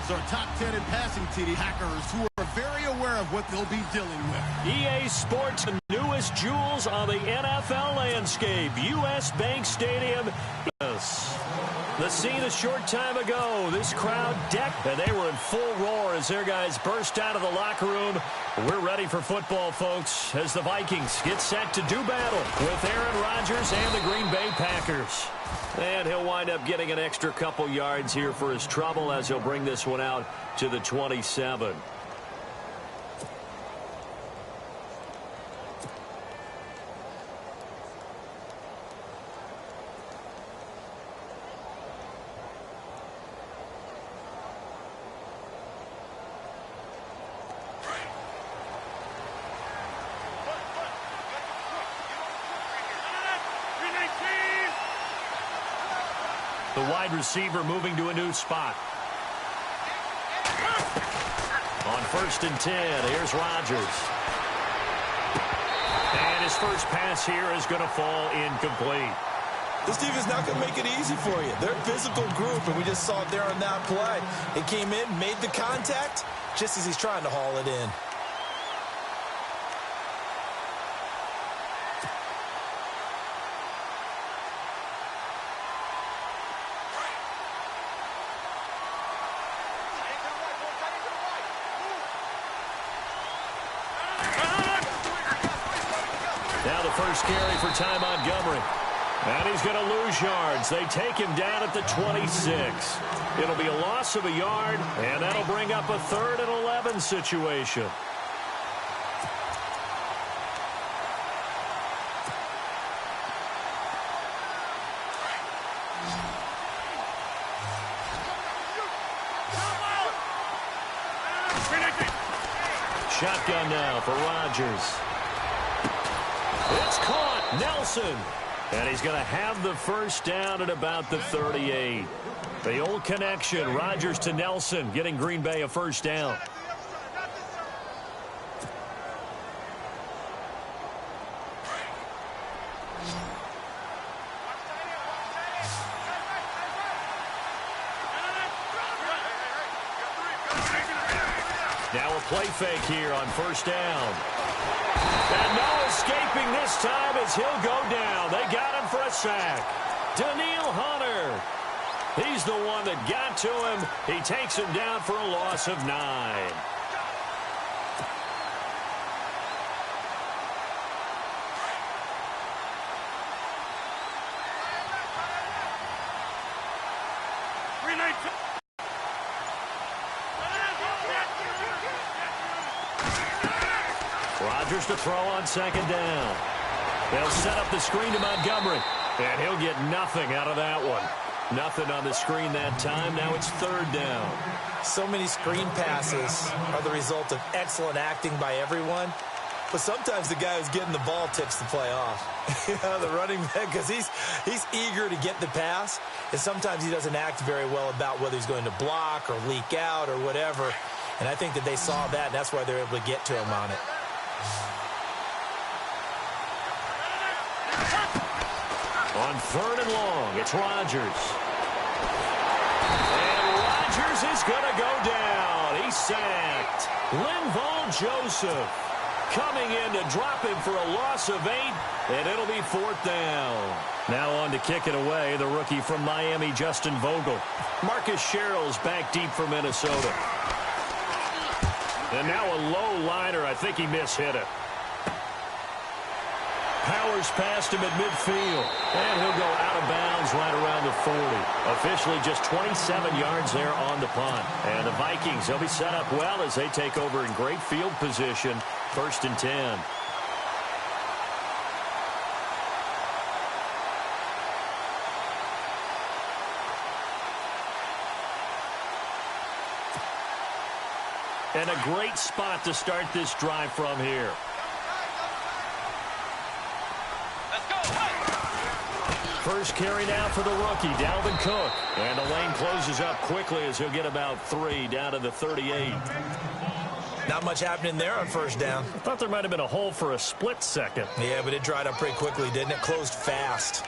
Vikings are top 10 in passing TD hackers who are very aware of what they'll be dealing with. EA Sports, the newest jewels on the NFL landscape. U.S. Bank Stadium. Yes. The scene a short time ago. This crowd decked, and they were in full roar as their guys burst out of the locker room. We're ready for football, folks, as the Vikings get set to do battle with Aaron Rodgers and the Green Bay Packers. And he'll wind up getting an extra couple yards here for his trouble as he'll bring this one out to the 27. The wide receiver moving to a new spot. On 1st and 10, here's Rodgers. And his first pass here is going to fall incomplete. This defense is not going to make it easy for you. They're a physical group, and we just saw it there on that play. It came in, made the contact, just as he's trying to haul it in. First carry for Ty Montgomery. And he's going to lose yards. They take him down at the 26. It'll be a loss of a yard, and that'll bring up a 3rd and 11 situation. Shotgun now for Rodgers. It's caught. Nelson. And he's going to have the first down at about the 38. The old connection. Rodgers to Nelson, getting Green Bay a first down. Now a play fake here on first down. And no escaping this time as he'll go down. They got him for a sack. Daniil Hunter. He's the one that got to him. He takes him down for a loss of 9. Rodgers to throw on 2nd down. They'll set up the screen to Montgomery. And he'll get nothing out of that one. Nothing on the screen that time. Now it's 3rd down. So many screen passes are the result of excellent acting by everyone. But sometimes the guy who's getting the ball tips the play off. The running back, because he's eager to get the pass. And sometimes he doesn't act very well about whether he's going to block or leak out or whatever. And I think that they saw that, and that's why they're able to get to him on it. On 3rd and long, it's Rodgers. And Rodgers is going to go down. He's sacked. Linval Joseph coming in to drop him for a loss of 8, and it'll be 4th down. Now on to kick it away, the rookie from Miami, Justin Vogel. Marcus Sherrill's back deep for Minnesota. And now a low liner. I think he mishit it. Powers past him at midfield. And he'll go out of bounds right around the 40. Officially just 27 yards there on the punt. And the Vikings, they'll be set up well as they take over in great field position. 1st and 10. And a great spot to start this drive from here. First carry now for the rookie, Dalvin Cook. And the lane closes up quickly as he'll get about 3 down to the 38. Not much happening there on first down. I thought there might have been a hole for a split second. Yeah, but it dried up pretty quickly, didn't it? Closed fast.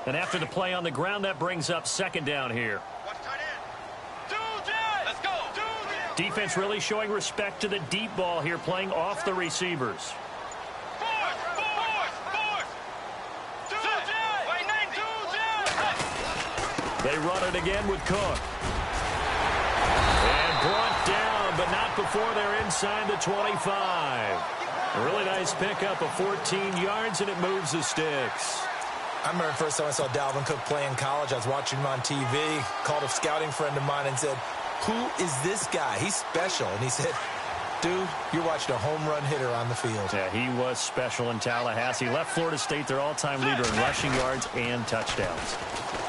And after the play on the ground, that brings up second down here. Let's go. Defense really showing respect to the deep ball here, playing off the receivers. They run it again with Cook. And brought down, but not before they're inside the 25. A really nice pickup of 14 yards, and it moves the sticks. I remember the first time I saw Dalvin Cook play in college. I was watching him on TV, called a scouting friend of mine and said, "Who is this guy? He's special." And he said, "Dude, you're watching a home run hitter on the field." Yeah, he was special in Tallahassee. Left Florida State their all-time leader in rushing yards and touchdowns.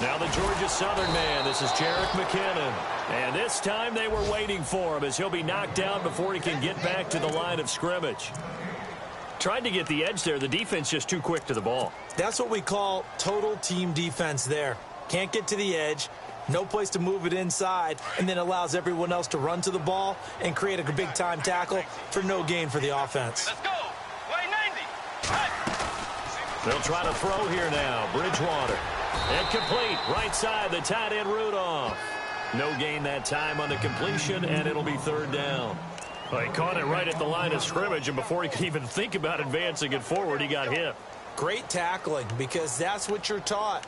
Now the Georgia Southern man, this is Jerick McKinnon. And this time they were waiting for him as he'll be knocked down before he can get back to the line of scrimmage. Tried to get the edge there. The defense just too quick to the ball. That's what we call total team defense there. Can't get to the edge, no place to move it inside, and then allows everyone else to run to the ball and create a big-time tackle for no gain for the offense. Let's go. Way 90. They'll try to throw here now. Bridgewater. Incomplete. Right side, the tight end Rudolph. No gain that time on the completion, and it'll be third down. Well, he caught it right at the line of scrimmage, and before he could even think about advancing it forward, he got hit. Great tackling, because that's what you're taught.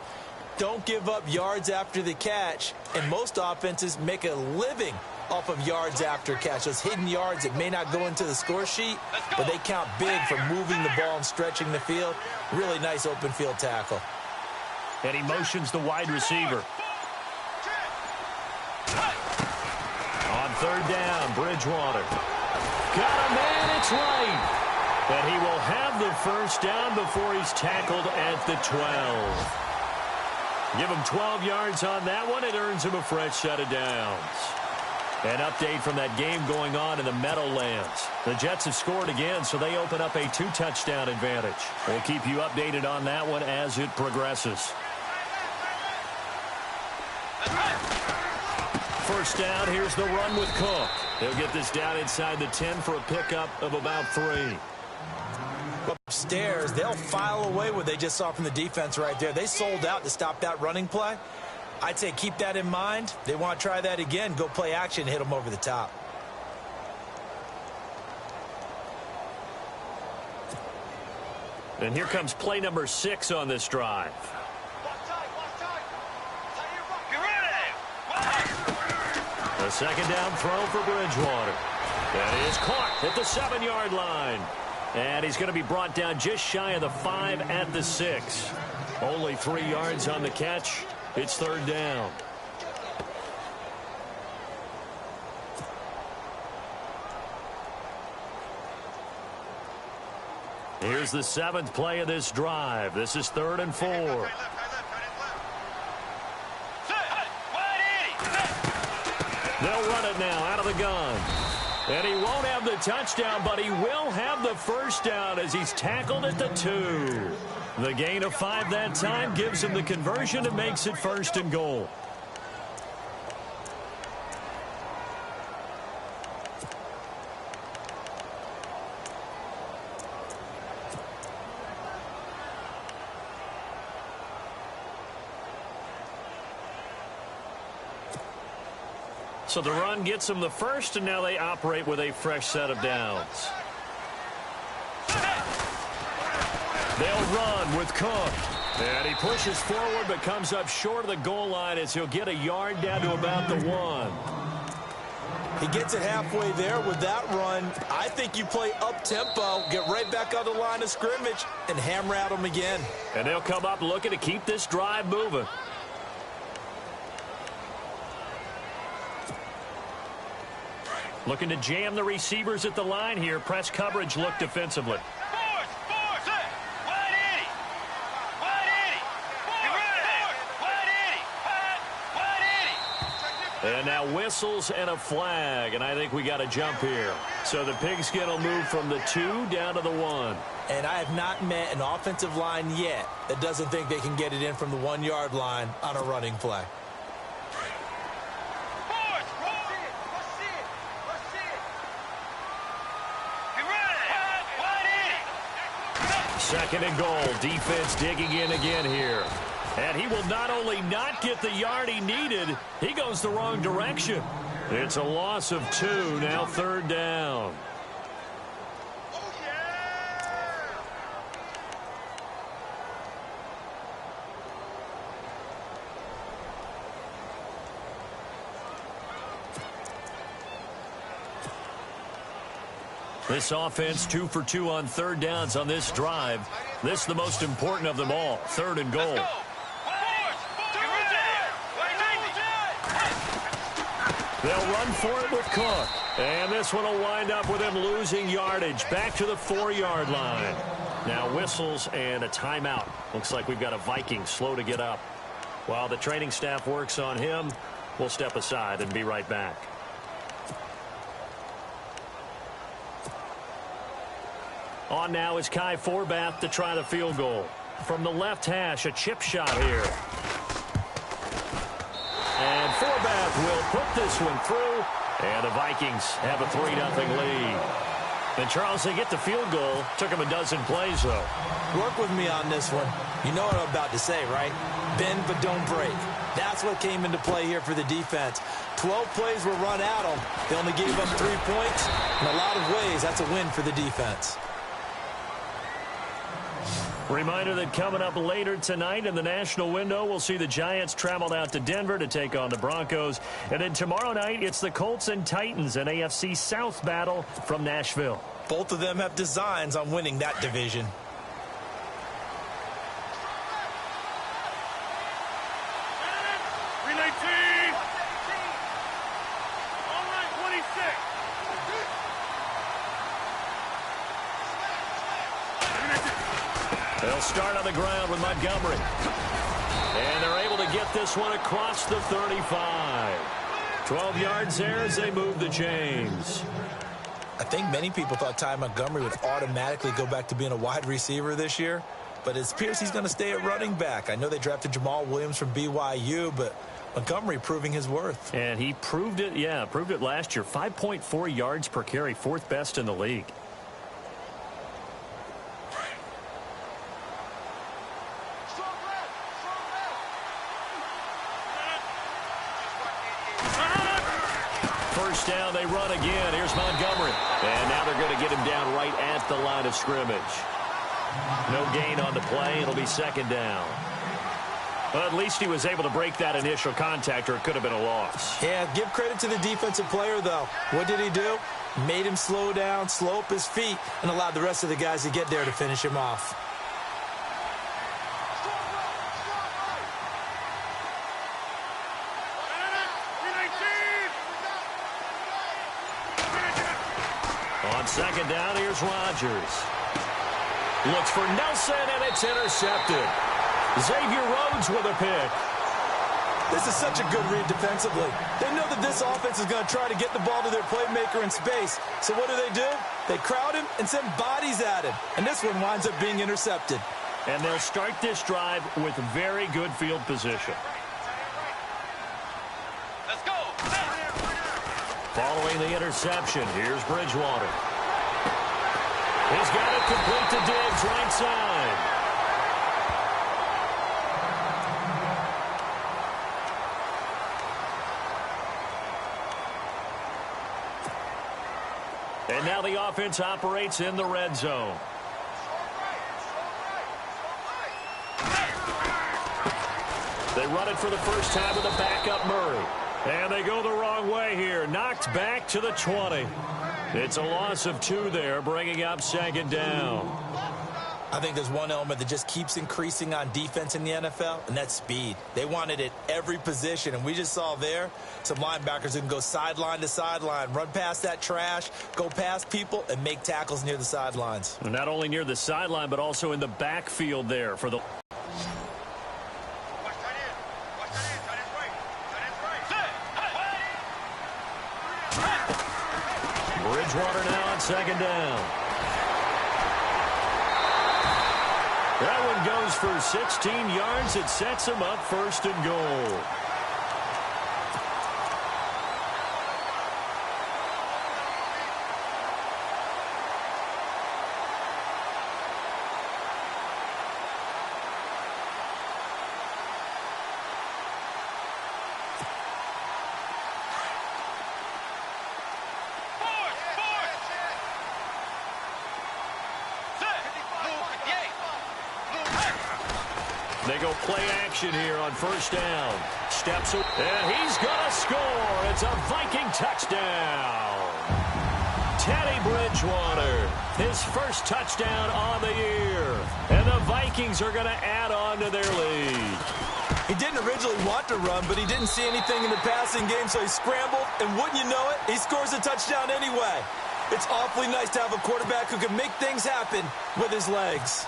Don't give up yards after the catch, and most offenses make a living off of yards after catch. Those hidden yards that may not go into the score sheet, but they count big for moving the ball and stretching the field. Really nice open field tackle. And he motions the wide receiver. On third down, Bridgewater. Got a man, it's right. And he will have the first down before he's tackled at the 12. Give him 12 yards on that one. It earns him a fresh set of downs. An update from that game going on in the Meadowlands. The Jets have scored again, so they open up a 2-touchdown advantage. We'll keep you updated on that one as it progresses. First down, here's the run with Cook. He'll get this down inside the 10 for a pickup of about 3. Upstairs, they'll file away what they just saw from the defense right there. They sold out to stop that running play. I'd say keep that in mind. They want to try that again. Go play action, hit them over the top. And here comes play number 6 on this drive. A second down throw for Bridgewater. That is caught at the 7-yard line. And he's going to be brought down just shy of the 5 at the 6. Only 3 yards on the catch. It's third down. Here's the 7th play of this drive. This is 3rd and 4. They'll run it now out of the gun. And he won't have the touchdown, but he will have the first down as he's tackled at the 2. The gain of 5 that time gives him the conversion and makes it 1st and goal. So the run gets them the first, and now they operate with a fresh set of downs. They'll run with Cook. And he pushes forward but comes up short of the goal line as he'll get a yard down to about the 1. He gets it halfway there with that run. I think you play up-tempo, get right back on the line of scrimmage, and hammer at him again. And they'll come up looking to keep this drive moving. Looking to jam the receivers at the line here. Press coverage look defensively. And now whistles and a flag, and I think we got a jump here. So the pigskin will move from the 2 down to the 1. And I have not met an offensive line yet that doesn't think they can get it in from the 1-yard line on a running play. Second and goal. Defense digging in again here. And he will not only not get the yard he needed, he goes the wrong direction. It's a loss of 2, now 3rd down. This offense 2 for 2 on 3rd downs on this drive. This is the most important of them all, 3rd and goal. They'll run for it with Cook. And this one will wind up with him losing yardage back to the 4-yard line. Now whistles and a timeout. Looks like we've got a Vikings slow to get up. While the training staff works on him, we'll step aside and be right back. On now is Kai Forbath to try the field goal. From the left hash, a chip shot here. And Forbath will put this one through. And the Vikings have a 3-0 lead. And Charles, they get the field goal. Took them a dozen plays, though. Work with me on this one. You know what I'm about to say, right? Bend but don't break. That's what came into play here for the defense. 12 plays were run at them. They only gave up 3 points. In a lot of ways, that's a win for the defense. Reminder that coming up later tonight in the national window, we'll see the Giants travel out to Denver to take on the Broncos. And then tomorrow night, it's the Colts and Titans, an AFC South battle from Nashville. Both of them have designs on winning that division. Relay team! All right, 26. They'll start on the ground with Montgomery. And they're able to get this one across the 35. 12 yards there as they move the chains. I think many people thought Ty Montgomery would automatically go back to being a wide receiver this year, but it appears he's going to stay at running back. I know they drafted Jamal Williams from BYU, but Montgomery proving his worth. And he proved it, proved it last year. 5.4 yards per carry, 4th best in the league. First down, they run again. Here's Montgomery. And now they're going to get him down right at the line of scrimmage. No gain on the play. It'll be 2nd down. Well, at least he was able to break that initial contact, or it could have been a loss. Yeah, give credit to the defensive player, though. What did he do? Made him slow down, slow up his feet, and allowed the rest of the guys to get there to finish him off. On 2nd down, here's Rodgers. Looks for Nelson, and it's intercepted. Xavier Rhodes with a pick. This is such a good read defensively. They know that this offense is going to try to get the ball to their playmaker in space. So what do? They crowd him and send bodies at him. And this one winds up being intercepted. And they'll start this drive with very good field position. Let's go. Following the interception, here's Bridgewater. He's got it complete to Diggs, right side. And now the offense operates in the red zone. They run it for the first time with a backup Murray. And they go the wrong way here. Knocked back to the 20. It's a loss of 2 there, bringing up 2nd down. I think there's one element that just keeps increasing on defense in the NFL, and that's speed. They want it at every position, and we just saw there some linebackers who can go sideline to sideline, run past that trash, go past people, and make tackles near the sidelines. And not only near the sideline, but also in the backfield there for the... Bridgewater now on 2nd down. That one goes for 16 yards. It sets him up 1st and goal. They go play action here on first down. Steps up, and he's going to score. It's a Viking touchdown. Teddy Bridgewater, his first touchdown on the year. And the Vikings are going to add on to their lead. He didn't originally want to run, but he didn't see anything in the passing game, so he scrambled, and wouldn't you know it, he scores a touchdown anyway. It's awfully nice to have a quarterback who can make things happen with his legs.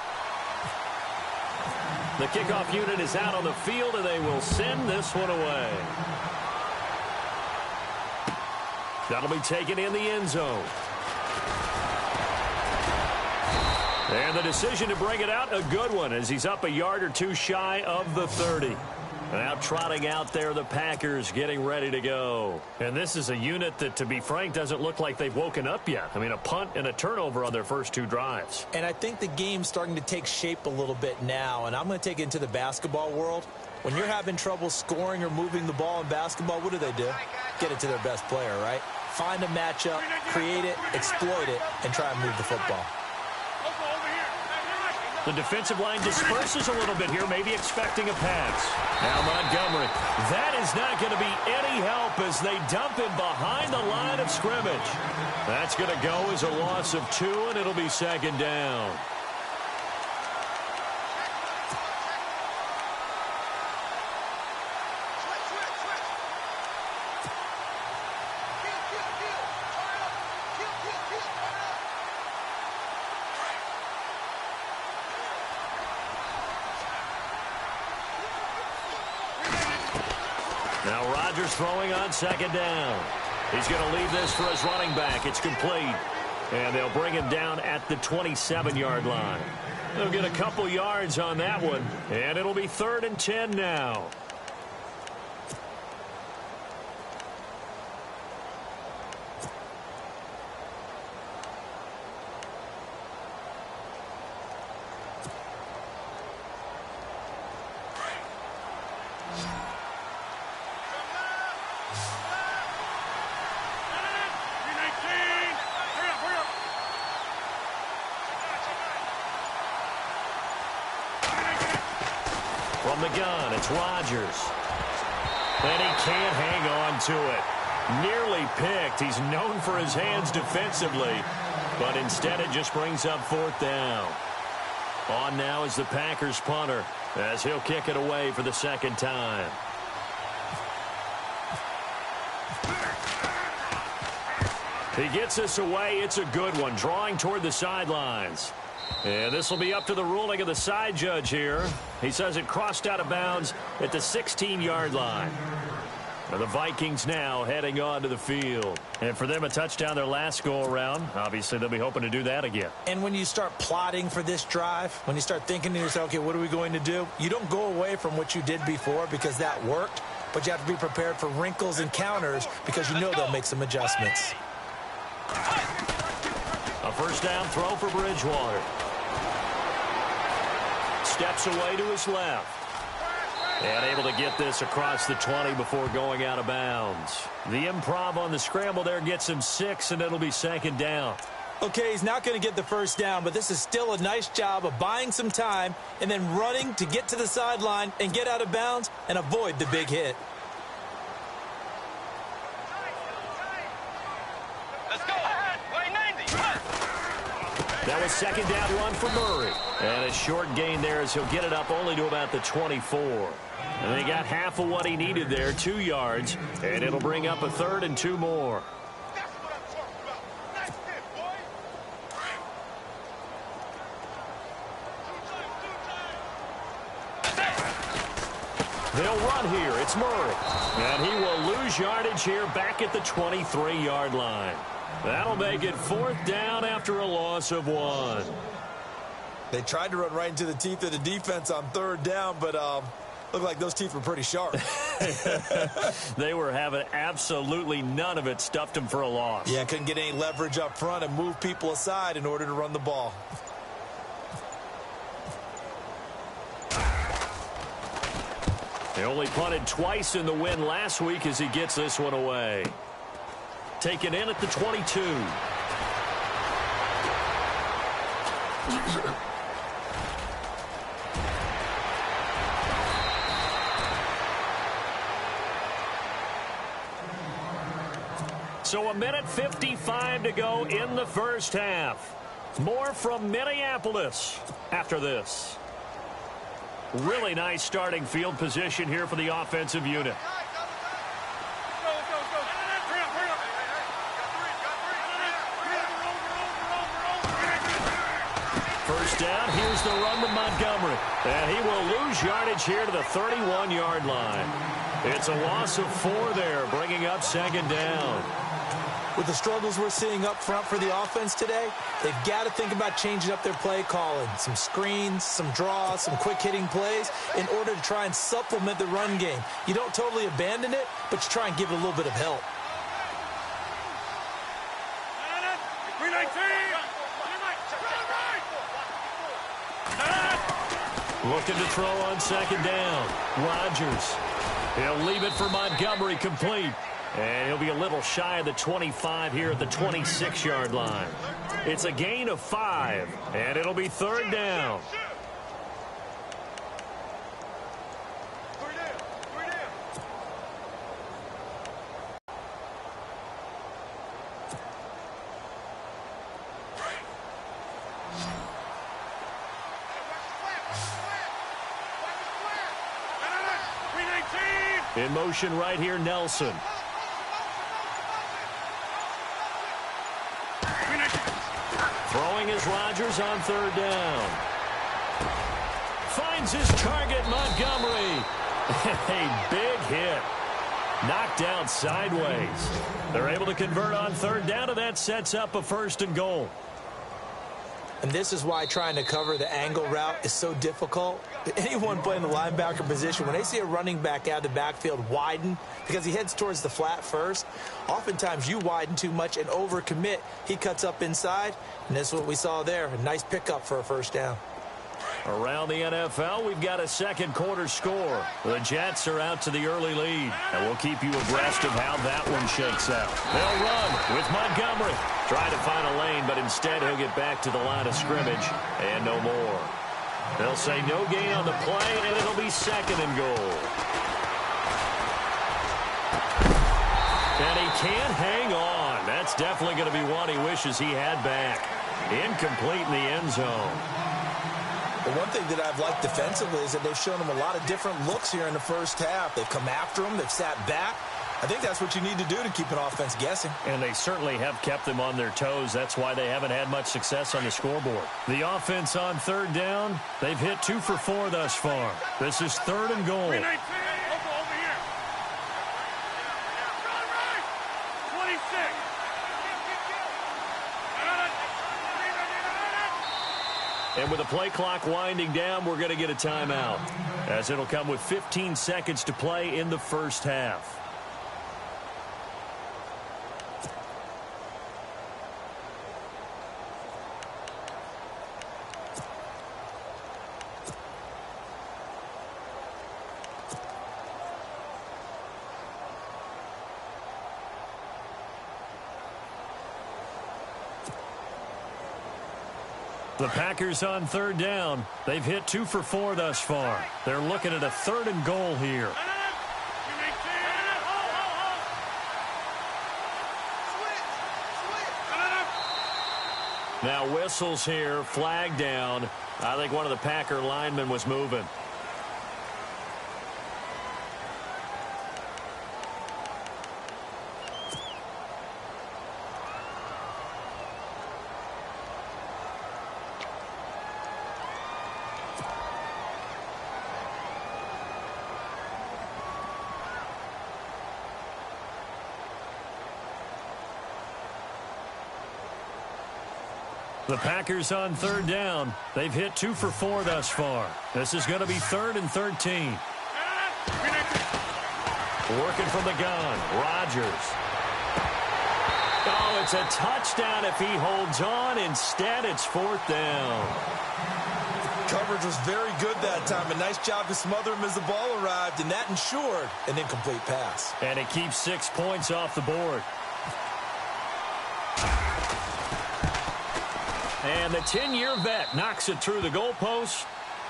The kickoff unit is out on the field, and they will send this one away. That'll be taken in the end zone. And the decision to bring it out, a good one, as he's up a yard or two shy of the 30. Now trotting out there, the Packers getting ready to go. And this is a unit that, to be frank, doesn't look like they've woken up yet. I mean, a punt and a turnover on their first two drives. And I think the game's starting to take shape a little bit now, and I'm going to take it into the basketball world. When you're having trouble scoring or moving the ball in basketball, what do? Get it to their best player, right? Find a matchup, create it, exploit it, and try and move the football. The defensive line disperses a little bit here, maybe expecting a pass. Now Montgomery. That is not going to be any help as they dump him behind the line of scrimmage. That's going to go as a loss of 2, and it'll be second down. Now Rodgers throwing on second down. He's going to leave this for his running back. It's complete. And they'll bring him down at the 27-yard line. They'll get a couple yards on that one. And it'll be 3rd and 10 now. From the gun, it's Rodgers. And he can't hang on to it. Nearly picked. He's known for his hands defensively, but instead it just brings up 4th down. On now is the Packers punter, as he'll kick it away for the second time. He gets this away. It's a good one, drawing toward the sidelines. And this will be up to the ruling of the side judge here. He says it crossed out of bounds at the 16-yard line. The Vikings now heading on to the field. And for them, a touchdown their last go-around. Obviously, they'll be hoping to do that again. And when you start plotting for this drive, when you start thinking to yourself, okay, what are we going to do? You don't go away from what you did before because that worked, but you have to be prepared for wrinkles and counters because you know they'll make some adjustments. A first down throw for Bridgewater. Steps away to his left. And able to get this across the 20 before going out of bounds. The improv on the scramble there gets him 6, and it'll be second down. Okay, he's not going to get the first down, but this is still a nice job of buying some time and then running to get to the sideline and get out of bounds and avoid the big hit. Let's go. Play 90. That was second down run for Murray. And a short gain there as he'll get it up only to about the 24. And they got half of what he needed there, 2 yards. And it'll bring up a 3rd and 2 more. That's what I'm talking about. Nice hit, boy. They'll run here. It's Murray. And he will lose yardage here back at the 23-yard line. That'll make it 4th down after a loss of 1. They tried to run right into the teeth of the defense on 3rd down, but looked like those teeth were pretty sharp. They were having absolutely none of it, stuffed them for a loss. Yeah, couldn't get any leverage up front and move people aside in order to run the ball. They only punted twice in the win last week as he gets this one away. Taken in at the 22. So 1:55 to go in the first half. More from Minneapolis after this. Really nice starting field position here for the offensive unit. First down, here's the run with Montgomery. And he will lose yardage here to the 31-yard line. It's a loss of 4 there, bringing up second down. With the struggles we're seeing up front for the offense today, they've got to think about changing up their play calling. Some screens, some draws, some quick-hitting plays in order to try and supplement the run game. You don't totally abandon it, but you try and give it a little bit of help. Looking to throw on second down. Rodgers. He'll leave it for Montgomery complete. And he'll be a little shy of the 25 here at the 26-yard line. It's a gain of 5, and it'll be third down. In motion right here, Nelson. Throwing is Rodgers on third down. Finds his target, Montgomery. A big hit. Knocked down sideways. They're able to convert on third down, and that sets up a first and goal. And this is why trying to cover the angle route is so difficult. Anyone playing the linebacker position, when they see a running back out of the backfield widen because he heads towards the flat first, oftentimes you widen too much and overcommit. He cuts up inside, and that's what we saw there. A nice pickup for a first down. Around the NFL, we've got a second quarter score. The Jets are out to the early lead, and we'll keep you abreast of how that one shakes out. They'll run with Montgomery. Try to find a lane, but instead he'll get back to the line of scrimmage and no more. They'll say no gain on the play, and it'll be second and goal. And he can't hang on. That's definitely going to be one he wishes he had back. Incomplete in the end zone. The one thing that I've liked defensively is that they've shown him a lot of different looks here in the first half. They've come after him. They've sat back. I think that's what you need to do to keep an offense guessing. And they certainly have kept them on their toes. That's why they haven't had much success on the scoreboard. The offense on third down, they've hit 2 for 4 thus far. This is third and goal. And with the play clock winding down, we're going to get a timeout, as it'll come with 15 seconds to play in the first half. The Packers on third down. They've hit 2 for 4 thus far. They're looking at a third and goal here. Now whistles here, flag down. I think one of the Packer linemen was moving. The Packers on third down. They've hit 2 for 4 thus far. This is going to be third and 13. Working from the gun, Rodgers. Oh, it's a touchdown if he holds on. Instead, it's fourth down. Coverage was very good that time. A nice job to smother him as the ball arrived, and that ensured an incomplete pass. And it keeps 6 points off the board. And the 10-year vet knocks it through the goalpost,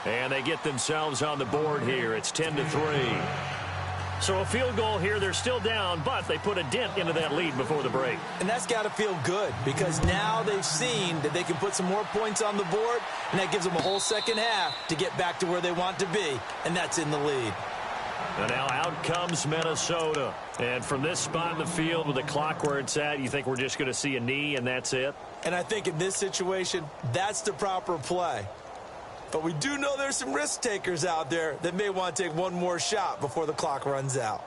and they get themselves on the board here. It's 10-3. So a field goal here, they're still down, but they put a dent into that lead before the break. And that's got to feel good because now they've seen that they can put some more points on the board, and that gives them a whole second half to get back to where they want to be, and that's in the lead. And now out comes Minnesota. And from this spot in the field with the clock where it's at, you think we're just going to see a knee and that's it? And I think in this situation, that's the proper play. But we do know there's some risk takers out there that may want to take one more shot before the clock runs out.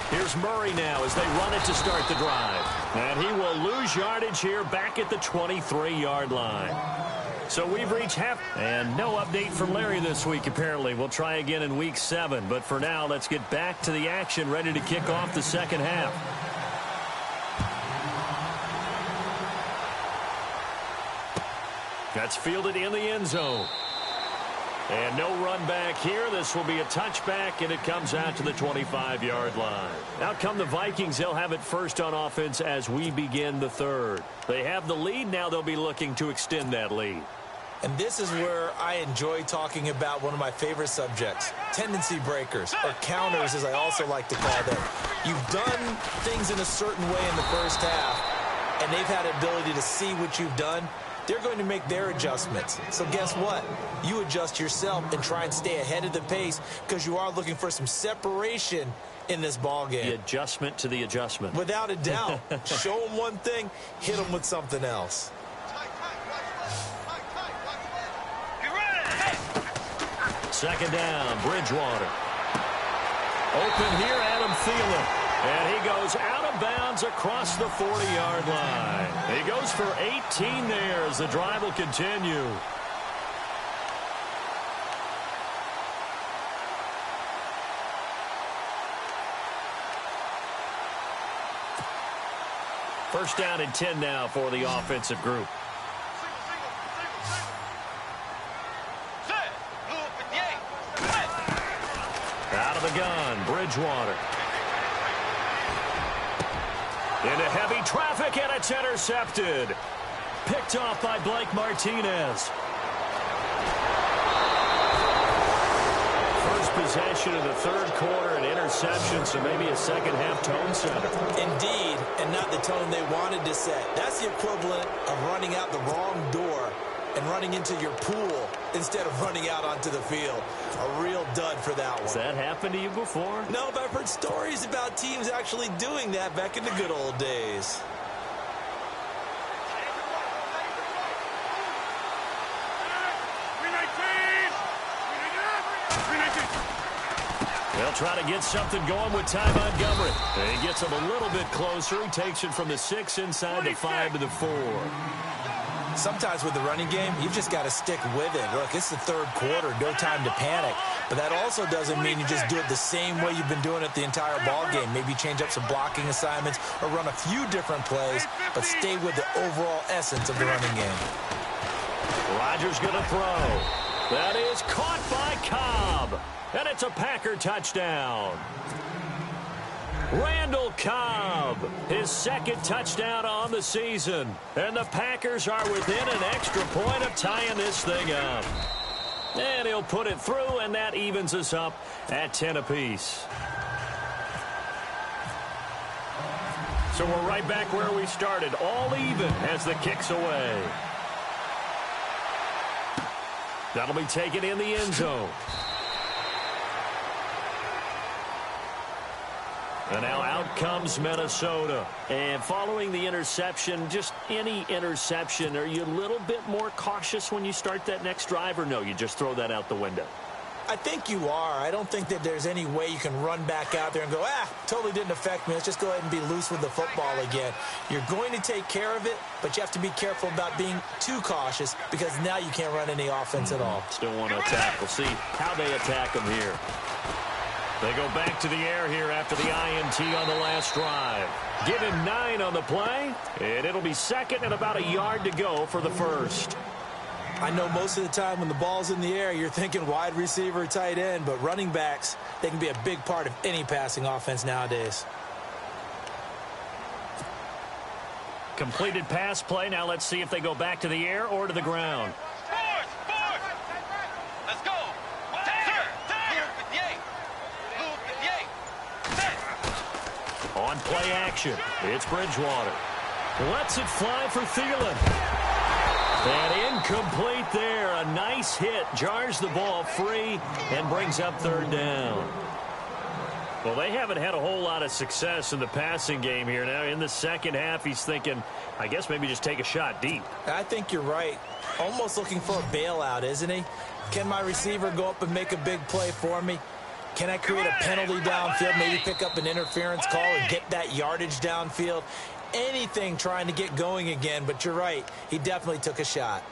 Here's Murray now as they run it to start the drive. And he will lose yardage here back at the 23-yard line. So we've reached half. And no update from Larry this week, apparently. We'll try again in Week 7. But for now, let's get back to the action, ready to kick off the second half. That's fielded in the end zone. And no run back here. This will be a touchback, and it comes out to the 25-yard line. Out come the Vikings. They'll have it first on offense as we begin the third. They have the lead. Now they'll be looking to extend that lead. And this is where I enjoy talking about one of my favorite subjects, tendency breakers, or counters as I also like to call them. You've done things in a certain way in the first half, and they've had the ability to see what you've done. They're going to make their adjustments. So guess what? You adjust yourself and try and stay ahead of the pace because you are looking for some separation in this ball game. The adjustment to the adjustment. Without a doubt. Show them one thing, hit them with something else. Second down, Bridgewater. Open here, Adam Thielen. And he goes out of bounds across the 40-yard line. He goes for 18 there as the drive will continue. First down and 10 now for the offensive group. Out of the gun, Bridgewater. Into heavy traffic, and it's intercepted. Picked off by Blake Martinez. First possession of the third quarter, an interception, so maybe a second-half tone setter. Indeed, and not the tone they wanted to set. That's the equivalent of running out the wrong door and running into your pool instead of running out onto the field. A real dud for that one. Has that happened to you before? No, but I've heard stories about teams actually doing that back in the good old days. They'll try to get something going with Ty Montgomery. And he gets him a little bit closer. He takes it from the 6 inside the 5 to the 4. Sometimes with the running game, you've just got to stick with it. Look, it's the third quarter, no time to panic. But that also doesn't mean you just do it the same way you've been doing it the entire ball game. Maybe change up some blocking assignments or run a few different plays, but stay with the overall essence of the running game. Rodgers going to throw. That is caught by Cobb. And it's a Packer touchdown. Randall Cobb, his second touchdown on the season. And the Packers are within an extra point of tying this thing up. And he'll put it through, and that evens us up at 10 apiece. So we're right back where we started, all even as the kick's away. That'll be taken in the end zone. And now out comes Minnesota. And following the interception, just any interception, are you a little bit more cautious when you start that next drive, or no, you just throw that out the window? I think you are. I don't think that there's any way you can run back out there and go, totally didn't affect me. Let's just go ahead and be loose with the football again. You're going to take care of it, but you have to be careful about being too cautious because now you can't run any offense at all. Still want to attack. We'll see how they attack them here. They go back to the air here after the INT on the last drive. Give him 9 on the play, and it'll be second and about a yard to go for the first. I know most of the time when the ball's in the air, you're thinking wide receiver, tight end, but running backs, they can be a big part of any passing offense nowadays. Completed pass play. Now let's see if they go back to the air or to the ground. Let's go. On play action, it's Bridgewater. Lets it fly for Thielen. And incomplete there. A nice hit. Jars the ball free and brings up third down. Well, they haven't had a whole lot of success in the passing game here. Now, in the second half, he's thinking, I guess maybe just take a shot deep. I think you're right. Almost looking for a bailout, isn't he? Can my receiver go up and make a big play for me? Can I create a penalty downfield, maybe pick up an interference call and get that yardage downfield? Anything trying to get going again, but you're right. He definitely took a shot.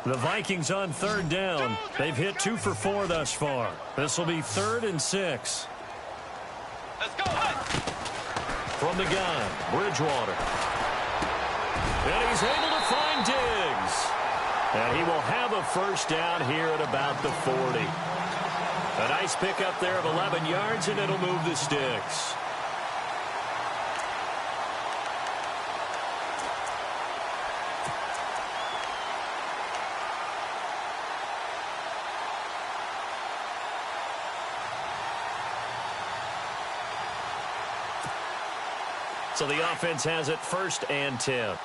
The Vikings on third down. They've hit 2 for 4 thus far. This will be 3rd and 6. Let's go. From the gun, Bridgewater. And he's able to find Diggs. And he will have a first down here at about the 40. A nice pickup there of 11 yards, and it'll move the sticks. So the offense has it 1st and 10.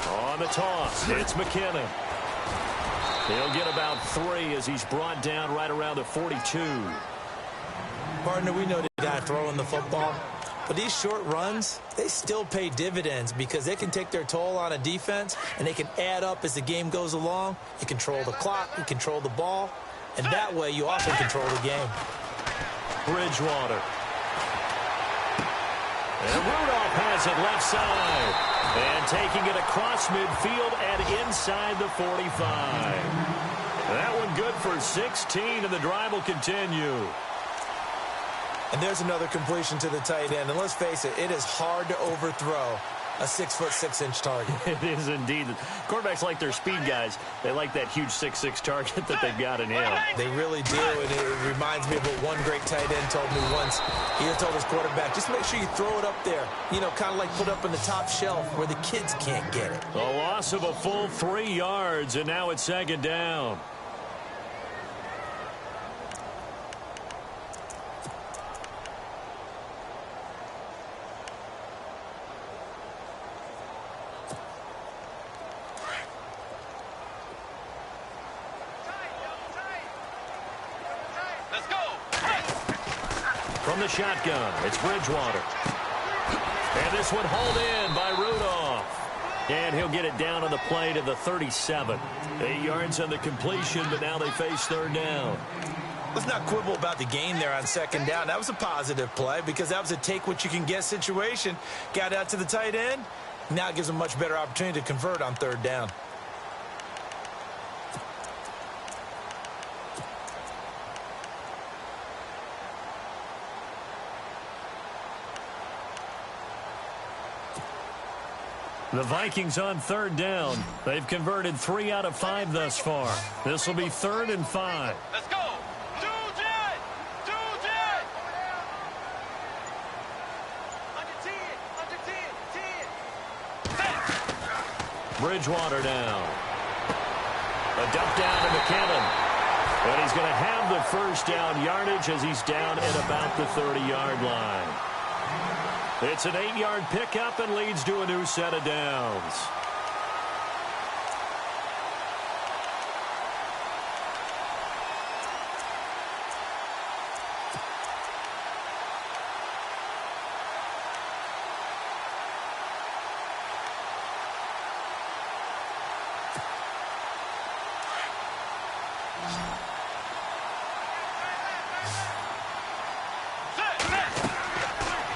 On the toss, it's McKinnon. He'll get about 3 as he's brought down right around the 42. Partner, we know the guy throwing the football, but these short runs, they still pay dividends because they can take their toll on a defense, and they can add up as the game goes along. You control the clock, you control the ball, and that way you often control the game. Bridgewater. And Rudolph has it left side. And taking it across midfield and inside the 45. That one good for 16, and the drive will continue. And there's another completion to the tight end. And let's face it, it is hard to overthrow a 6'6" target. It is indeed. Quarterbacks like their speed guys. They like that huge 6'6" target that they've got in him. They really do, and it reminds me of what one great tight end told me once. He told his quarterback, just make sure you throw it up there. You know, kind of like put up on the top shelf where the kids can't get it. A loss of a full 3 yards, and now it's 2nd down. From the shotgun, it's Bridgewater. And this one hauled in by Rudolph. And he'll get it down on the play to the 37. 8 yards on the completion, but now they face 3rd down. Let's not quibble about the gain there on 2nd down. That was a positive play because that was a take-what-you-can-get situation. Got out to the tight end. Now it gives them a much better opportunity to convert on 3rd down. The Vikings on 3rd down. They've converted 3 out of 5 thus far. This will be 3rd and 5. Let's go. Do jet. Do jet. Under 10. Under 10. 10. Bridgewater down. A dump down to McKinnon. And he's going to have the first down yardage as he's down at about the 30-yard line. It's an 8-yard pickup and leads to a new set of downs.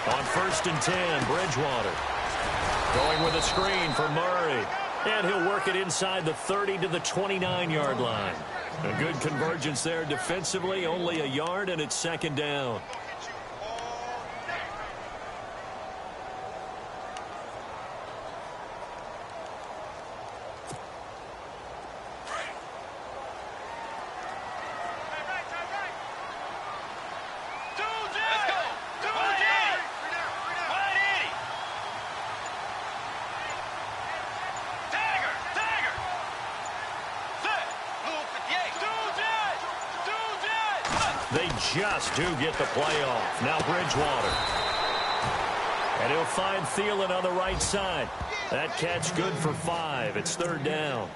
On 1st and 10, Bridgewater. Going with a screen for Murray. And he'll work it inside the 30 to the 29-yard line. A good convergence there defensively, only a yard, and it's 2nd down. They just do get the play off. Now Bridgewater. And he'll find Thielen on the right side. That catch good for 5. It's 3rd down.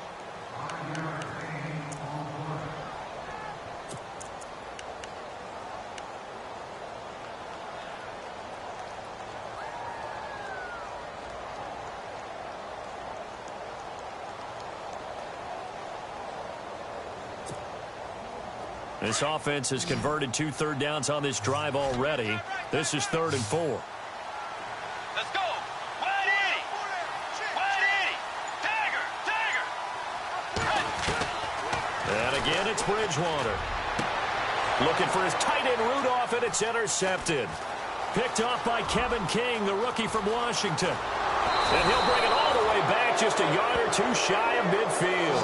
This offense has converted 2 third downs on this drive already. This is 3rd and 4. Let's go. Wide 80. Wide 80. Tagger. And again, it's Bridgewater. Looking for his tight end Rudolph, and it's intercepted. Picked off by Kevin King, the rookie from Washington. And he'll bring it all the way back, just a yard or 2 shy of midfield.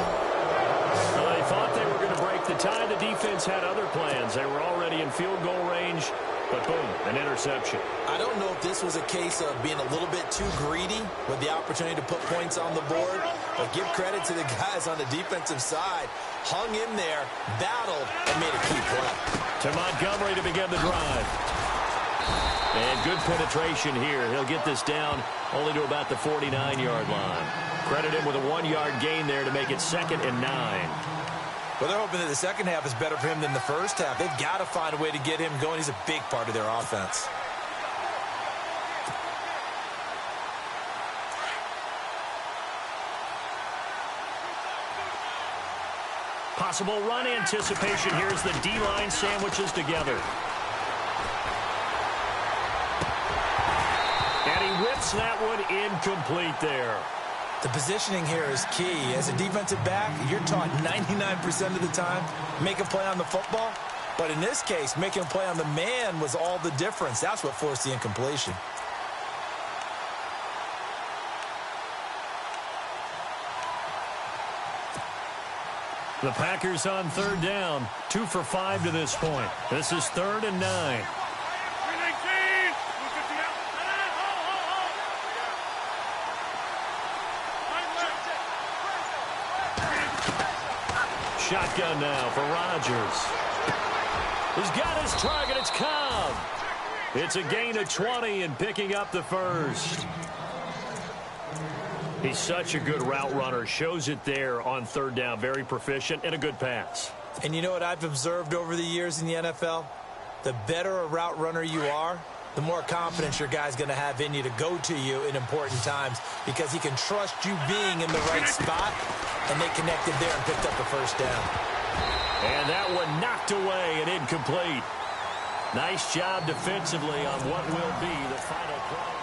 Well, they thought they were going to break the tie. The defense had other plans. They were already in field goal range, but boom, an interception. I don't know if this was a case of being a little bit too greedy with the opportunity to put points on the board, but give credit to the guys on the defensive side. Hung in there, battled, and made a key play. To Montgomery to begin the drive. And good penetration here. He'll get this down only to about the 49-yard line. Credit him with a 1-yard gain there to make it 2nd and 9. Well, they're hoping that the second half is better for him than the first half. They've got to find a way to get him going. He's a big part of their offense. Possible run anticipation. Here's the D-line sandwiches together. And he whips that one incomplete there. The positioning here is key. As a defensive back, you're taught 99% of the time, make a play on the football. But in this case, making a play on the man was all the difference. That's what forced the incompletion. The Packers on 3rd down. 2 for 5 to this point. This is 3rd and 9. Shotgun now for Rodgers. He's got his target. It's Cobb. It's a gain of 20 and picking up the 1st. He's such a good route runner. Shows it there on 3rd down. Very proficient and a good pass. And you know what I've observed over the years in the NFL? The better a route runner you are, the more confidence your guy's going to have in you to go to you in important times because he can trust you being in the right spot, and they connected there and picked up the 1st down. And that one knocked away and incomplete. Nice job defensively on what will be the final play.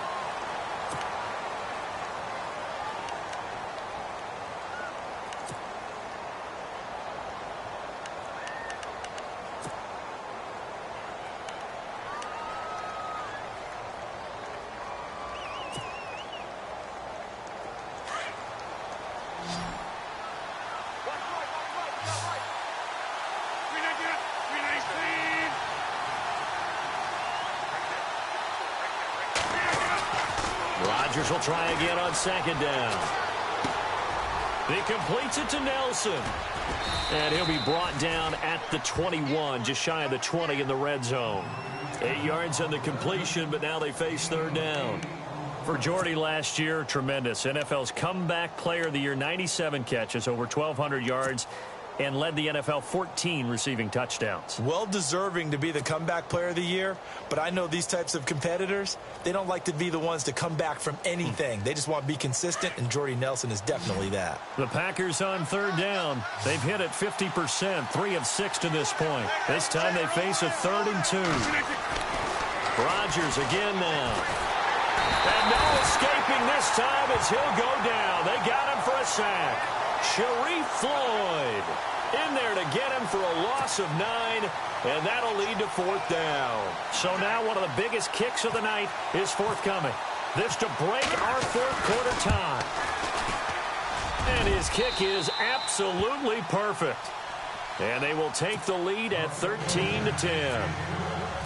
Rodgers will try again on 2nd down. He completes it to Nelson. And he'll be brought down at the 21, just shy of the 20 in the red zone. 8 yards on the completion, but now they face 3rd down. For Jordy last year, tremendous. NFL's comeback player of the year, 97 catches, over 1,200 yards. and led the NFL 14 receiving touchdowns. Well deserving to be the comeback player of the year, but I know these types of competitors, they don't like to be the ones to come back from anything. They just want to be consistent, and Jordy Nelson is definitely that. The Packers on third down. They've hit it 50%, 3 of 6 to this point. This time they face a 3rd and 2. Rodgers again now. And no escaping this time as he'll go down. They got him for a sack. Sharif Floyd in there to get him for a loss of 9, and that'll lead to 4th down. So now one of the biggest kicks of the night is forthcoming. This to break our 4th quarter tie. And his kick is absolutely perfect. And they will take the lead at 13-10.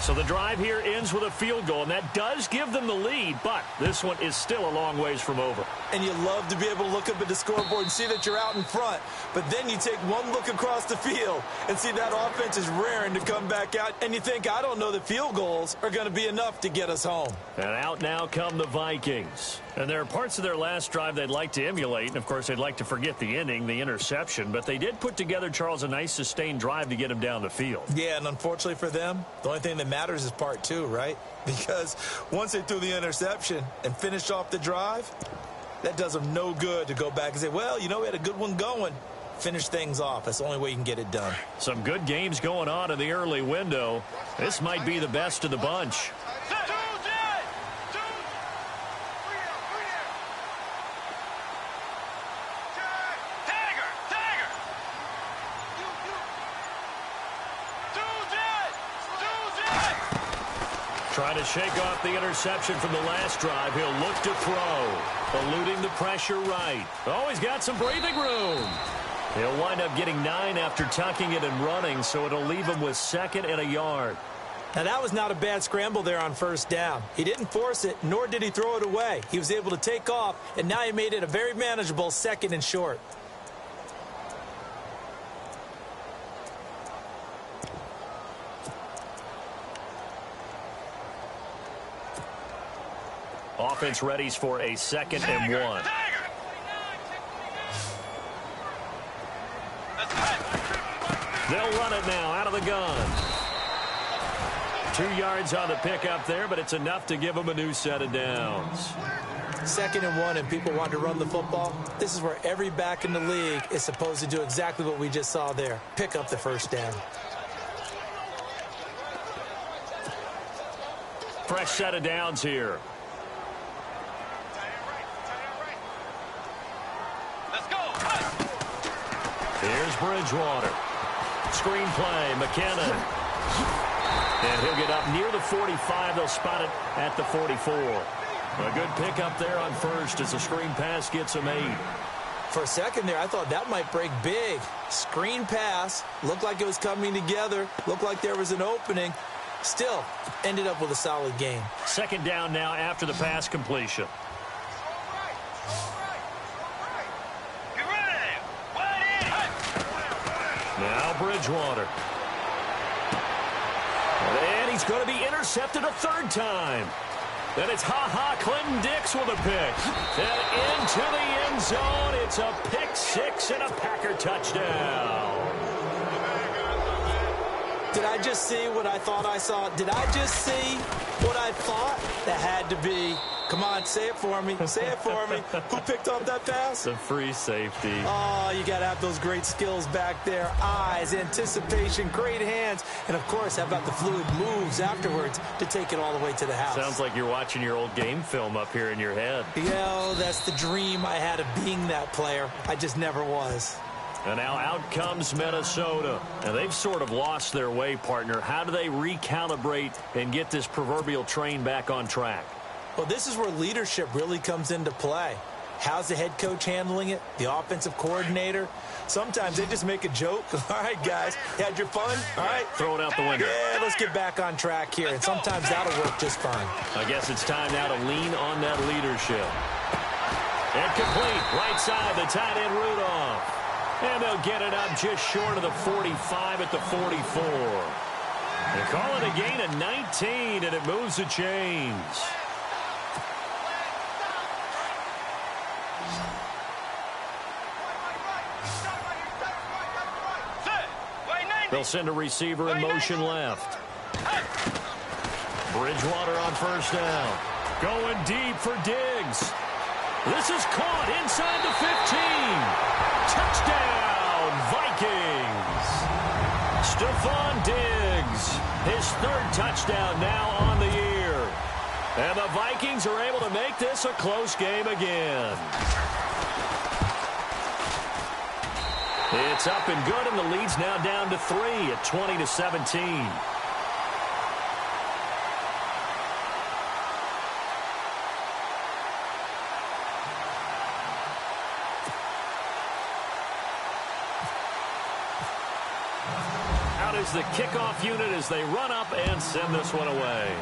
So the drive here ends with a field goal, and that does give them the lead, but this one is still a long ways from over. And you love to be able to look up at the scoreboard and see that you're out in front, but then you take one look across the field and see that offense is raring to come back out, and you think, I don't know that field goals are going to be enough to get us home. And out now come the Vikings. And there are parts of their last drive they'd like to emulate, and of course they'd like to forget the ending, the interception, but they did put together, Charles, a nice sustained drive to get him down the field. Yeah, and unfortunately for them, the only thing that matters is part 2, right? Because once they threw the interception and finished off the drive, that does them no good to go back and say, well, you know, we had a good one going. Finish things off. That's the only way you can get it done. Some good games going on in the early window. This might be the best of the bunch. Trying to shake off the interception from the last drive. He'll look to throw. Eluding the pressure right. Oh, he's got some breathing room. He'll wind up getting 9 after tucking it and running, so it'll leave him with 2nd and a yard. Now, that was not a bad scramble there on 1st down. He didn't force it, nor did he throw it away. He was able to take off, and now he made it a very manageable 2nd and short. Offense readies for a 2nd and 1. They'll run it now out of the gun. 2 yards on the pickup there, but it's enough to give them a new set of downs. 2nd and 1, and people want to run the football. This is where every back in the league is supposed to do exactly what we just saw there. Pick up the 1st down. Fresh set of downs here. Here's Bridgewater. Screen play, McKinnon. And he'll get up near the 45. They'll spot it at the 44. A good pickup there on 1st as the screen pass gets him 8. For a second there, I thought that might break big. Screen pass. Looked like it was coming together. Looked like there was an opening. Still, ended up with a solid game. 2nd down now after the pass completion. Now Bridgewater. And he's going to be intercepted a 3rd time. Then it's Clinton Dix with a pick. And into the end zone. It's a pick 6 and a Packer touchdown. Did I just see what I thought I saw? Did I just see what I thought? That had to be. Come on, say it for me. Say it for me. Who picked off that pass? The free safety. Oh, you got to have those great skills back there. Eyes, anticipation, great hands. And, of course, how about the fluid moves afterwards to take it all the way to the house? Sounds like you're watching your old game film up here in your head. Yeah, that's the dream I had of being that player. I just never was. And now out comes Minnesota. And they've sort of lost their way, partner. How do they recalibrate and get this proverbial train back on track? Well, this is where leadership really comes into play. How's the head coach handling it? The offensive coordinator? Sometimes they just make a joke. All right, guys, you had your fun? All right. Throw it out the window. Yeah, let's get back on track here. And sometimes that'll work just fine. I guess it's time now to lean on that leadership. Incomplete. Right side, the tight end Rudolph. And they'll get it up just short of the 45 at the 44. They call it a gain of 19, and it moves the chains. They'll send a receiver in motion left. Bridgewater on first down. Going deep for Diggs. This is caught inside the 15. Touchdown, Vikings. Stephon Diggs, his third touchdown now on the year. And the Vikings are able to make this a close game again. It's up and good, and the lead's now down to 3 at 20-17. Out is the kickoff unit as they run up and send this one away.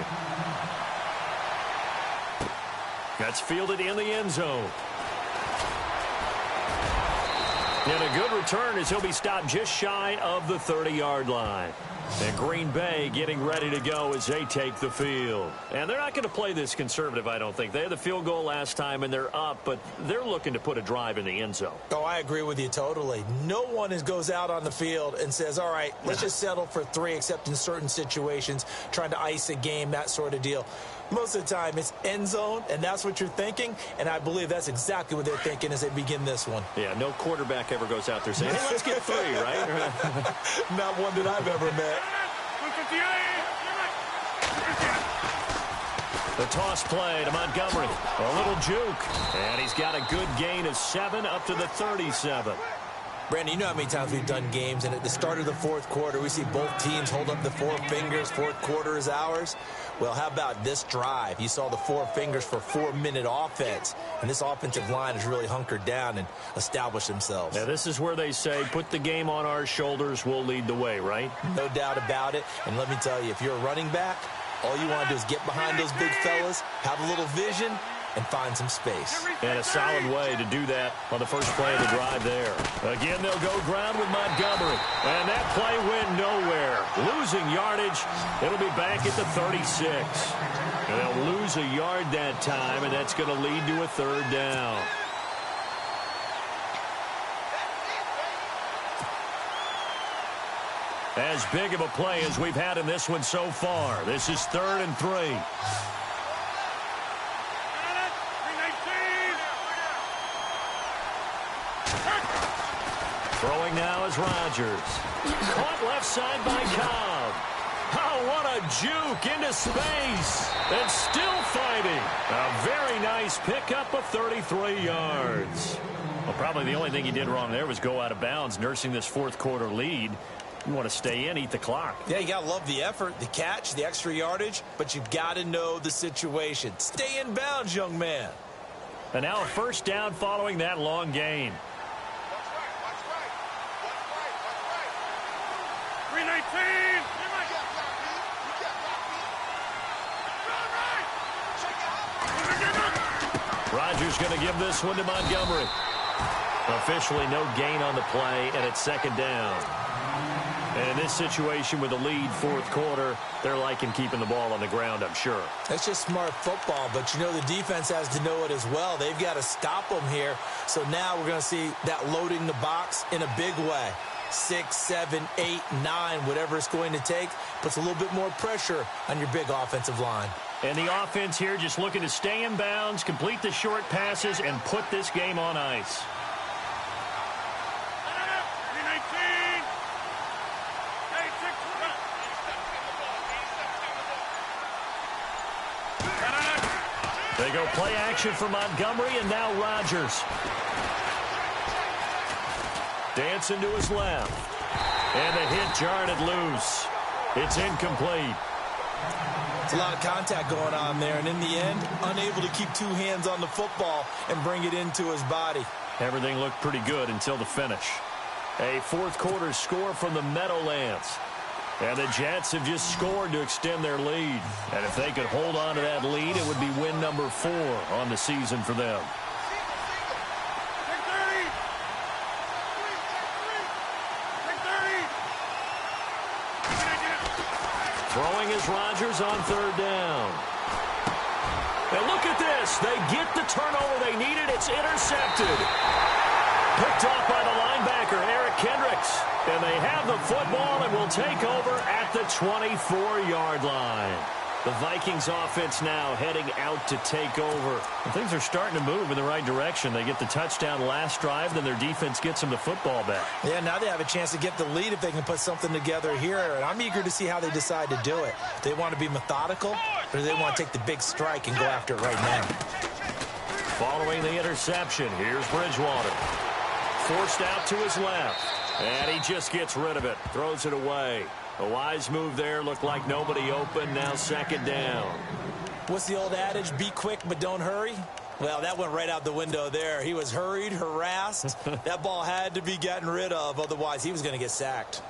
That's fielded in the end zone. And a good return as he'll be stopped just shy of the 30-yard line. And Green Bay getting ready to go as they take the field. And they're not going to play this conservative, I don't think. They had the field goal last time, and they're up, but they're looking to put a drive in the end zone. Oh, I agree with you totally. No one goes out on the field and says, all right, let's just settle for 3, except in certain situations, trying to ice a game, that sort of deal. Most of the time, it's end zone, and that's what you're thinking, and I believe that's exactly what they're thinking as they begin this one. Yeah, no quarterback ever goes out there saying, hey, let's get 3, right? Not one that I've ever met. The toss play to Montgomery. A little juke, and he's got a good gain of 7 up to the 37. Brandon, you know how many times we've done games, and at the start of the fourth quarter, we see both teams hold up the 4 fingers, fourth quarter is ours. Well, how about this drive? You saw the 4 fingers for 4-minute offense, and this offensive line has really hunkered down and established themselves. Now, this is where they say, put the game on our shoulders, we'll lead the way, right? No doubt about it, and let me tell you, if you're a running back, all you want to do is get behind those big fellas, have a little vision, and find some space. And a solid way to do that on the first play of the drive there. Again, they'll go ground with Montgomery. And that play went nowhere. Losing yardage. It'll be back at the 36. And they'll lose a yard that time, and that's going to lead to a 3rd down. As big of a play as we've had in this one so far. This is 3rd and 3. Throwing now is Rodgers. Caught left side by Cobb. Oh, what a juke into space. And still fighting. A very nice pickup of 33 yards. Well, probably the only thing he did wrong there was go out of bounds, nursing this fourth quarter lead. You want to stay in, eat the clock. Yeah, you got to love the effort, the catch, the extra yardage, but you've got to know the situation. Stay in bounds, young man. And now a first down following that long gain. 319. Rodgers going to give this one to Montgomery. Officially no gain on the play, and it's 2nd down. And in this situation with the lead, fourth quarter, they're liking keeping the ball on the ground, I'm sure. That's just smart football, but you know the defense has to know it as well. They've got to stop them here. So now we're going to see that loading the box in a big way. 6, 7, 8, 9, whatever it's going to take, puts a little bit more pressure on your big offensive line. And the offense here just looking to stay in bounds, complete the short passes, and put this game on ice. They go play action for Montgomery, and now Rodgers. Dancing to his left. And the hit jarred it loose. It's incomplete. It's a lot of contact going on there, and in the end, unable to keep 2 hands on the football and bring it into his body. Everything looked pretty good until the finish. A fourth quarter score from the Meadowlands. And the Jets have just scored to extend their lead. And if they could hold on to that lead, it would be win number 4 on the season for them. Throwing is Rodgers on 3rd down. And look at this. They get the turnover they needed. It's intercepted. Picked off by the linebacker, Eric Kendricks. And they have the football and will take over at the 24-yard line. The Vikings offense now heading out to take over. And things are starting to move in the right direction. They get the touchdown last drive, then their defense gets them the football back. Yeah, now they have a chance to get the lead if they can put something together here. And I'm eager to see how they decide to do it. Do they want to be methodical, or do they want to take the big strike and go after it right now? Following the interception, here's Bridgewater. Forced out to his left. And he just gets rid of it. Throws it away. A wise move there. Looked like nobody open. Now second down. What's the old adage? Be quick, but don't hurry. Well, that went right out the window there. He was hurried, harassed. That ball had to be gotten rid of. Otherwise, he was going to get sacked.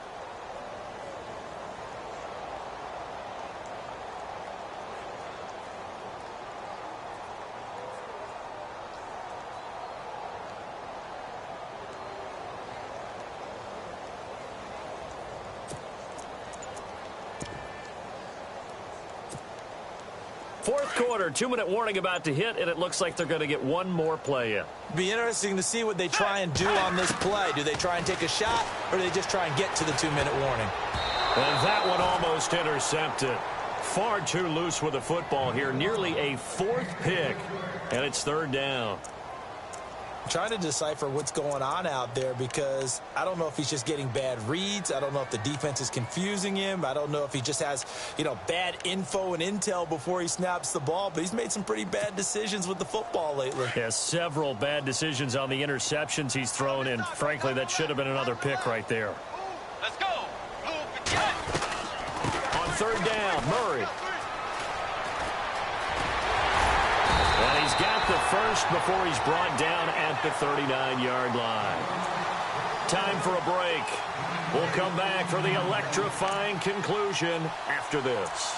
Fourth quarter, 2-minute warning about to hit, and it looks like they're going to get one more play in. Be interesting to see what they try and do on this play. Do they try and take a shot, or do they just try and get to the 2-minute warning? And that one almost intercepted. Far too loose with the football here. Nearly a fourth pick, and it's third down. I'm trying to decipher what's going on out there because I don't know if he's just getting bad reads. I don't know if the defense is confusing him. I don't know if he just has, bad info and intel before he snaps the ball. But he's made some pretty bad decisions with the football lately. Yeah, several bad decisions on the interceptions he's thrown in. Frankly, that should have been another pick right there. Let's go. On third down, Murray. And he's got the first before he's brought down at the 39-yard line. Time for a break. We'll come back for the electrifying conclusion after this.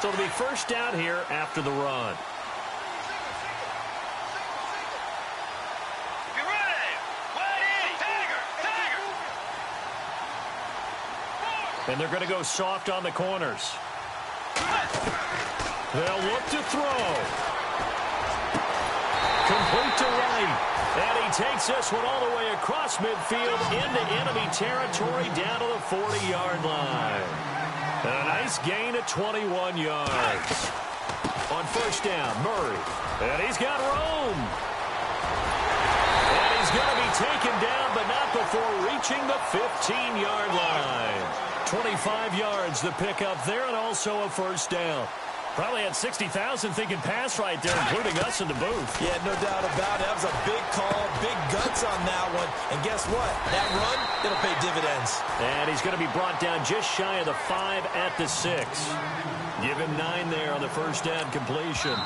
So it'll be first down here after the run. Get ready. Ready. Tiger. And they're going to go soft on the corners. They'll look to throw. Complete to right. And he takes this one all the way across midfield into enemy territory down to the 40-yard line. And a nice gain of 21 yards. On first down, Murray. And he's got room. And he's going to be taken down, but not before reaching the 15-yard line. 25 yards the pickup there, and also a first down. Probably had 60,000 thinking pass right there, including us in the booth. Yeah, no doubt about it. That was a big call, big guts on that one. And guess what? That run, it'll pay dividends. And he's going to be brought down just shy of the 5 at the 6. Give him 9 there on the first down completion.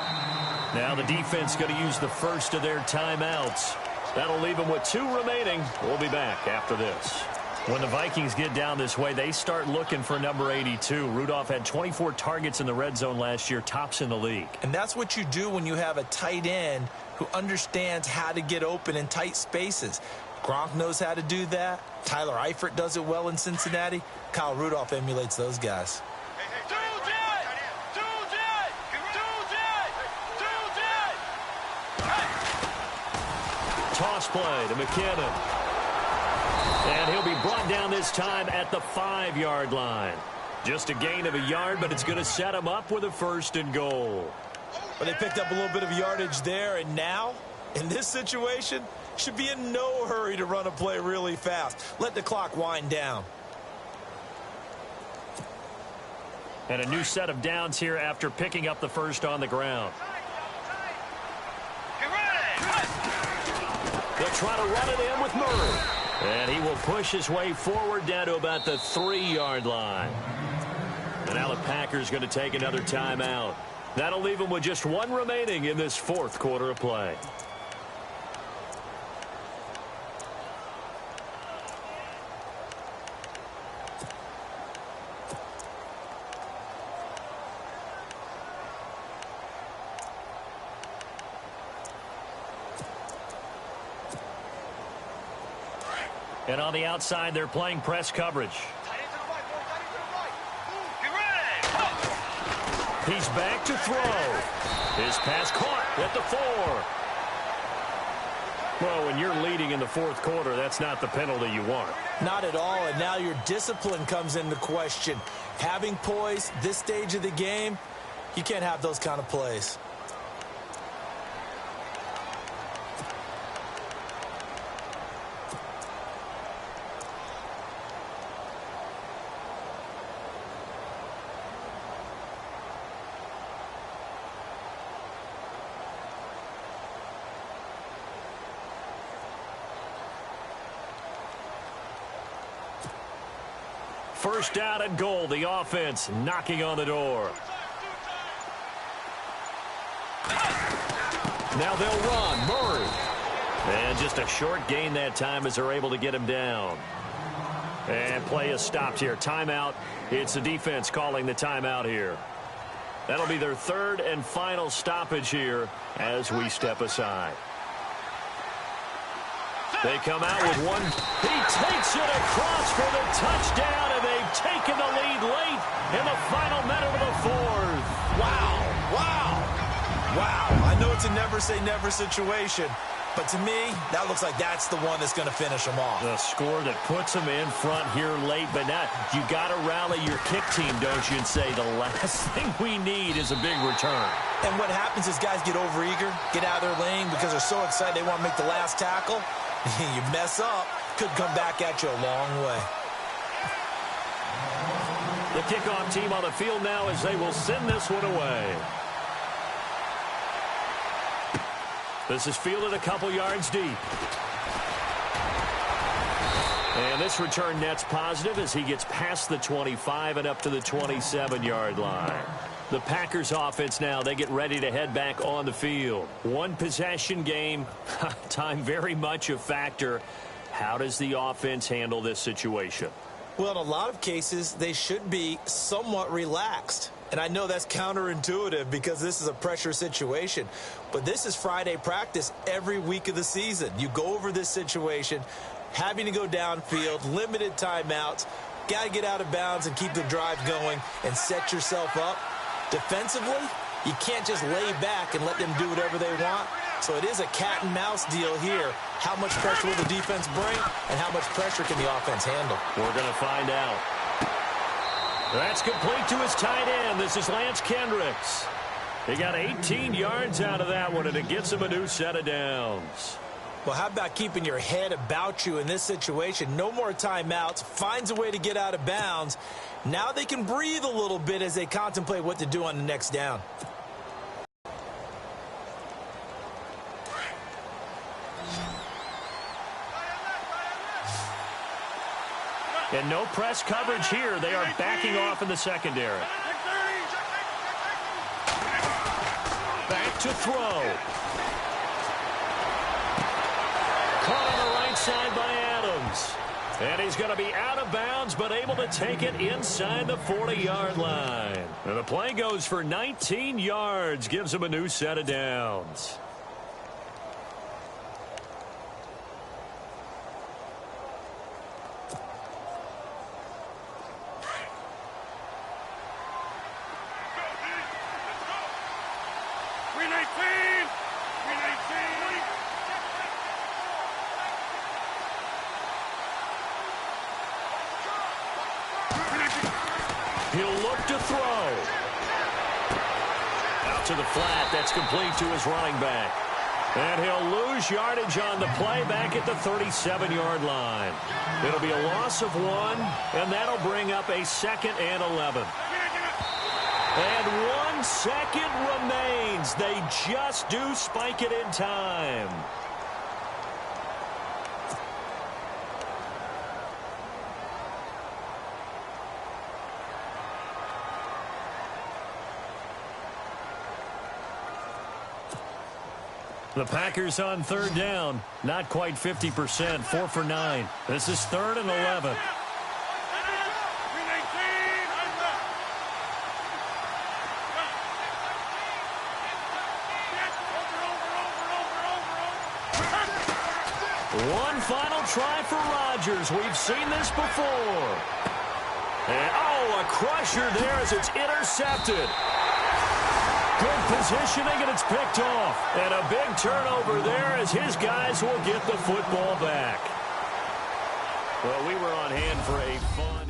Now the defense going to use the first of their timeouts. That'll leave them with 2 remaining. We'll be back after this. When the Vikings get down this way, they start looking for number 82. Rudolph had 24 targets in the red zone last year, tops in the league. And that's what you do when you have a tight end who understands how to get open in tight spaces. Gronk knows how to do that. Tyler Eifert does it well in Cincinnati. Kyle Rudolph emulates those guys. Toss play to McKinnon. And he'll be brought down this time at the 5-yard line. Just a gain of a yard, but it's going to set him up with a first and goal. But they picked up a little bit of yardage there, and now, in this situation, should be in no hurry to run a play really fast. Let the clock wind down. And a new set of downs here after picking up the first on the ground. They'll try to run it in with Murray. And he will push his way forward down to about the 3-yard line. And now the Packers going to take another timeout. That'll leave them with just 1 remaining in this fourth quarter of play. And on the outside, they're playing press coverage. He's back to throw. His pass caught at the 4. Well, when you're leading in the fourth quarter, that's not the penalty you want. Not at all, and now your discipline comes into question. Having poise this stage of the game, you can't have those kind of plays. First down and goal. The offense knocking on the door. Now they'll run. Murray. And just a short gain that time as they're able to get him down. And play is stopped here. Timeout. It's the defense calling the timeout here. That'll be their third and final stoppage here as we step aside. They come out with one. He takes it across for the touchdown, and they've taken the lead late in the final minute of the fourth. Wow, wow, wow. I know it's a never-say-never situation, but to me, that looks like that's the one that's going to finish them off. The score that puts them in front here late, but now you got to rally your kick team, don't you, and say the last thing we need is a big return. And what happens is guys get overeager, get out of their lane because they're so excited they want to make the last tackle. You mess up, could come back at you a long way. The kickoff team on the field now as they will send this one away. This is fielded a couple yards deep. And this return net's positive as he gets past the 25 and up to the 27-yard line. The Packers offense now, they get ready to head back on the field. One possession game, time very much a factor. How does the offense handle this situation? Well, in a lot of cases, they should be somewhat relaxed. And I know that's counterintuitive because this is a pressure situation. But this is Friday practice every week of the season. You go over this situation, having to go downfield, limited timeouts, got to get out of bounds and keep the drive going and set yourself up. Defensively, you can't just lay back and let them do whatever they want. So it is a cat and mouse deal here. How much pressure will the defense bring and how much pressure can the offense handle? We're going to find out. That's complete to his tight end. This is Lance Kendricks. He got 18 yards out of that one, and it gets him a new set of downs. Well, how about keeping your head about you in this situation? No more timeouts. Finds a way to get out of bounds. Now they can breathe a little bit as they contemplate what to do on the next down. And no press coverage here. They are backing off in the secondary. Back to throw. Caught on the right side by Adams. And he's going to be out of bounds, but able to take it inside the 40-yard line. And the play goes for 19 yards, gives him a new set of downs. He'll look to throw. Out to the flat. That's complete to his running back. And he'll lose yardage on the play back at the 37-yard line. It'll be a loss of 1, and that'll bring up a 2nd and 11. And 1 second remains. They just do spike it in time. The Packers on third down. Not quite 50%. 4 for 9. This is 3rd and 11. One final try for Rodgers. We've seen this before. And, oh, a crusher there as it's intercepted. Good positioning, and it's picked off. And a big turnover there as his guys will get the football back. Well, we were on hand for a fun...